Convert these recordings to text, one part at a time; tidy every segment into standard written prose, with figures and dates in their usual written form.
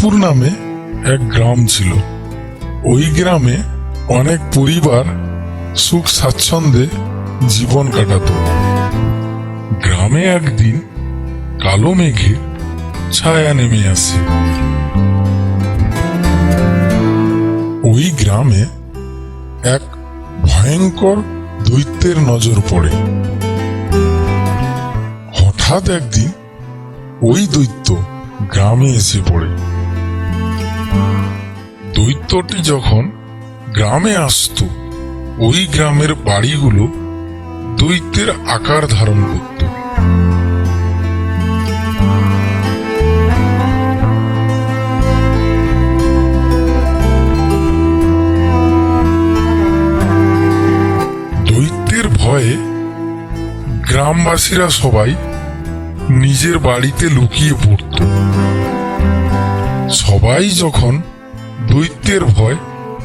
দৈত্যপুর নামে এক গ্রাম ছিল। ওই গ্রামে অনেক পরিবার সুখ স্বাচ্ছন্দ্যে জীবন কাটাত। গ্রামে একদিন কালো মেঘে ছায়া নেমে আসে। ওই গ্রামে এক ভয়ঙ্কর দৈত্যের নজর পড়ে। হঠাৎ একদিন ওই দৈত্য গ্রামে এসে পড়ে। দৈত্যটি যখন গ্রামে আসতো, ওই গ্রামের বাড়িগুলো দৈত্যের আকার ধারণ করত। দৈত্যের ভয়ে গ্রামবাসীরা সবাই নিজের বাড়িতে লুকিয়ে পড়ত। সবাই যখন দৈত্যের ভয়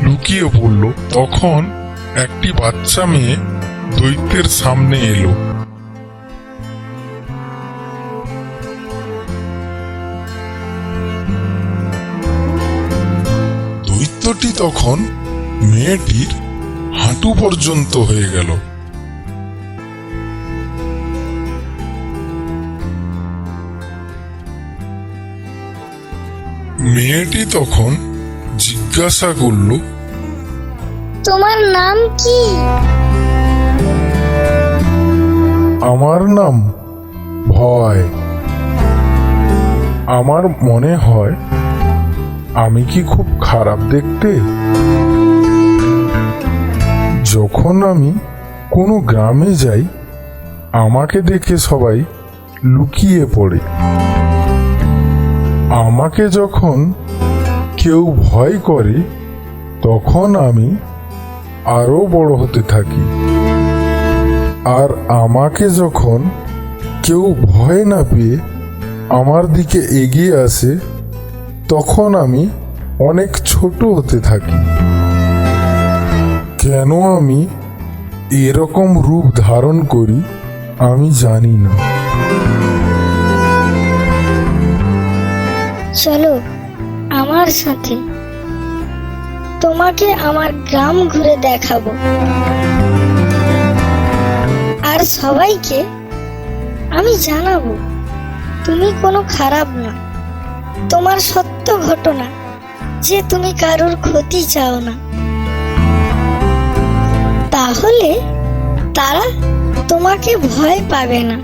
লুকিয়ে পড়ল, তখন একটি বাচ্চা মেয়ে দৈত্যের সামনে এলো। দৈত্যটি তখন মেয়েটির হাঁটু পর্যন্ত হয়ে গেল। মেয়েটি তখন জিজ্ঞাসা করল, তোমার নাম কি? আমার নাম ভয়। আমার মনে হয় আমি কি খুব খারাপ দেখতে? যখন আমি কোনো গ্রামে যাই, আমাকে দেখে সবাই লুকিয়ে পড়ে। আমাকে যখন কেউ ভয় করে, তখন আমি আরো বড় হতে থাকি। আর আমাকে যখন কেউ ভয় না পেয়ে আমার দিকে এগিয়ে আসে, তখন আমি অনেক ছোট হতে থাকি। কেন আমি এরকম রূপ ধারণ করি আমি জানি না। চলো আমার সাথে, তোমাকে আমার গ্রাম ঘুরে দেখাবো। আর সবাইকে আমি জানাবো তুমি কোনো খারাপ না। তোমার সত্য ঘটনা যে তুমি কারোর ক্ষতি চাও না। তাহলে তারা তোমাকে ভয় পাবে না।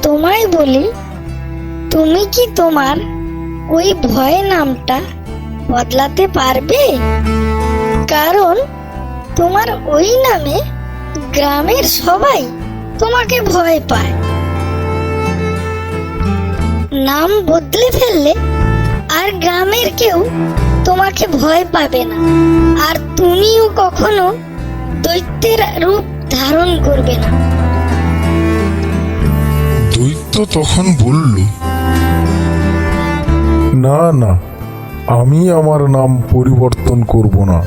তোমায় বলি, তুমি কি তোমার ওই ভয় নামটা বদলাতে পারবে? কারণ তোমার ওই নামে গ্রামের সবাই তোমাকে ভয় পায়। নাম বদলে ফেললে আর গ্রামের কেউ তোমাকে ভয় পাবে না, আর তুমিও কখনো দৈত্যের রূপ ধারণ করবে না। দৈত্য তখন বলল, না না, আমি আমার নাম পরিবর্তন করব না।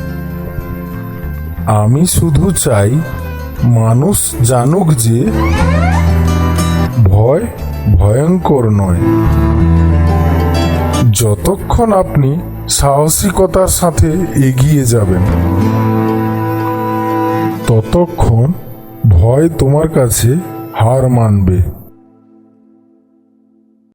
আমি শুধু চাই মানুষ জানুক যে ভয় ভয়ঙ্কর নয়। যতক্ষণ আপনি সাহসিকতার সাথে এগিয়ে যাবেন, ততক্ষণ ভয় তোমার কাছে হার মানবে।